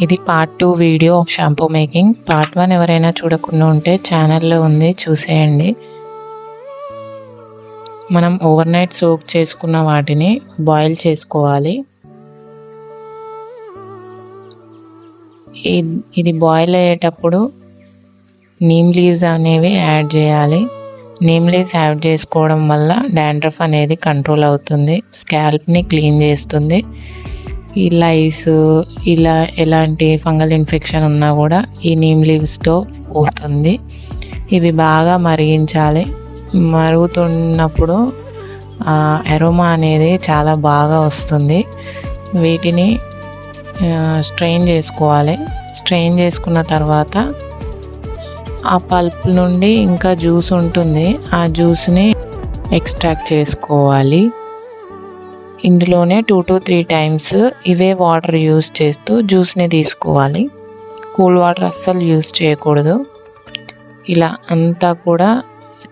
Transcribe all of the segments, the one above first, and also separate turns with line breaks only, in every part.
ఇది part 2 video of shampoo making. Part 1 ఎవరైనా చూడకుండా ఉంటే ఛానల్లో ఉంది, చూసేయండి. మనం ఓవర్ నైట్ సోక్ చేసుకున్న వాటిని బాయిల్ చేసుకోవాలి. ఇది బాయిల్ అయ్యేటప్పుడు నీమ్ లీవ్స్ అనేవి యాడ్ చేయాలి. నీమ్ లీవ్స్ యాడ్ చేసుకోవడం వల్ల డాండ్రఫ్ అనేది కంట్రోల్ అవుతుంది, స్కాల్ప్ని క్లీన్ చేస్తుంది. ఈ లైస్ ఇలా ఎలాంటి ఫంగల్ ఇన్ఫెక్షన్ ఉన్నా కూడా ఈ నీమ్ లీవ్స్తో పోతుంది. ఇవి బాగా మరిగించాలి. మరుగుతున్నప్పుడు అరోమా అనేది చాలా బాగా వస్తుంది. వీటిని స్ట్రెయిన్ చేసుకోవాలి. స్ట్రెయిన్ చేసుకున్న తర్వాత ఆ పల్ప్ నుండి ఇంకా జ్యూస్ ఉంటుంది, ఆ జ్యూస్ని ఎక్స్ట్రాక్ట్ చేసుకోవాలి. ఇందులోనే 2 to 3 times ఇవే వాటర్ యూస్ చేస్తూ జ్యూస్ని తీసుకోవాలి. కూల్ వాటర్ అస్సలు యూస్ చేయకూడదు. ఇలా అంతా కూడా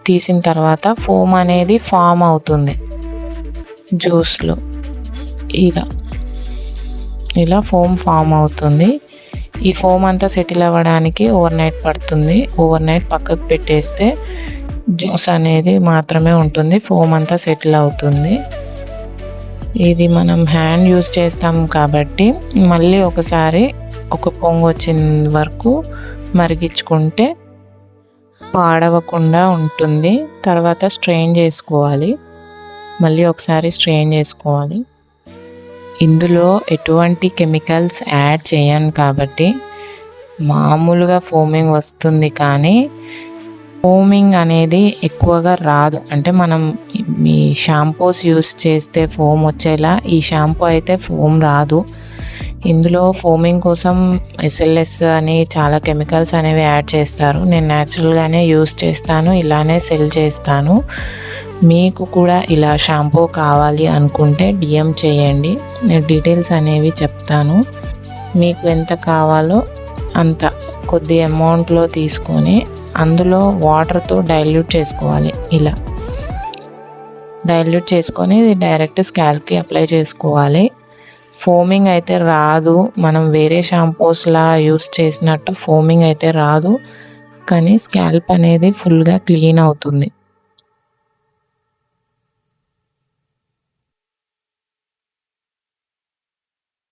తీసిన తర్వాత ఫోమ్ అనేది ఫామ్ అవుతుంది జ్యూస్లో. ఇలా ఫోమ్ ఫామ్ అవుతుంది. ఈ ఫోమ్ అంతా సెటిల్ అవ్వడానికి ఓవర్ నైట్ పడుతుంది. ఓవర్ నైట్ పక్కకు పెట్టేస్తే జ్యూస్ అనేది మాత్రమే ఉంటుంది, ఫోమ్ అంతా సెటిల్ అవుతుంది. ఇది మనం హ్యాండ్ యూస్ చేస్తాం కాబట్టి మళ్ళీ ఒకసారి ఒక పొంగు వచ్చిన వరకు మరిగించుకుంటే పాడవకుండా ఉంటుంది. తర్వాత స్ట్రెయిన్ చేసుకోవాలి. మళ్ళీ ఒకసారి స్ట్రెయిన్ చేసుకోవాలి. ఇందులో ఎటువంటి కెమికల్స్ యాడ్ చేయను కాబట్టి మామూలుగా ఫోమింగ్ వస్తుంది, కానీ ఫోమింగ్ అనేది ఎక్కువగా రాదు. అంటే మనం ఈ షాంపూస్ యూస్ చేస్తే ఫోమ్ వచ్చేలా ఈ షాంపూ అయితే ఫోమ్ రాదు. ఇందులో ఫోమింగ్ కోసం SLS అని చాలా కెమికల్స్ అనేవి యాడ్ చేస్తారు. నేను న్యాచురల్గానే యూస్ చేస్తాను, ఇలానే సెల్ చేస్తాను. మీకు కూడా ఇలా షాంపూ కావాలి అనుకుంటే DM చేయండి, నేను డీటెయిల్స్ అనేవి చెప్తాను. మీకు ఎంత కావాలో అంత కొద్ది అమౌంట్లో తీసుకొని అందులో వాటర్తో డైల్యూట్ చేసుకోవాలి. ఇలా డైల్యూట్ చేసుకొని ఇది డైరెక్ట్ స్కాల్ప్కి అప్లై చేసుకోవాలి. ఫోమింగ్ అయితే రాదు, మనం వేరే షాంపూస్లా యూస్ చేసినట్టు ఫోమింగ్ అయితే రాదు, కానీ స్కాల్ప్ అనేది ఫుల్గా క్లీన్ అవుతుంది.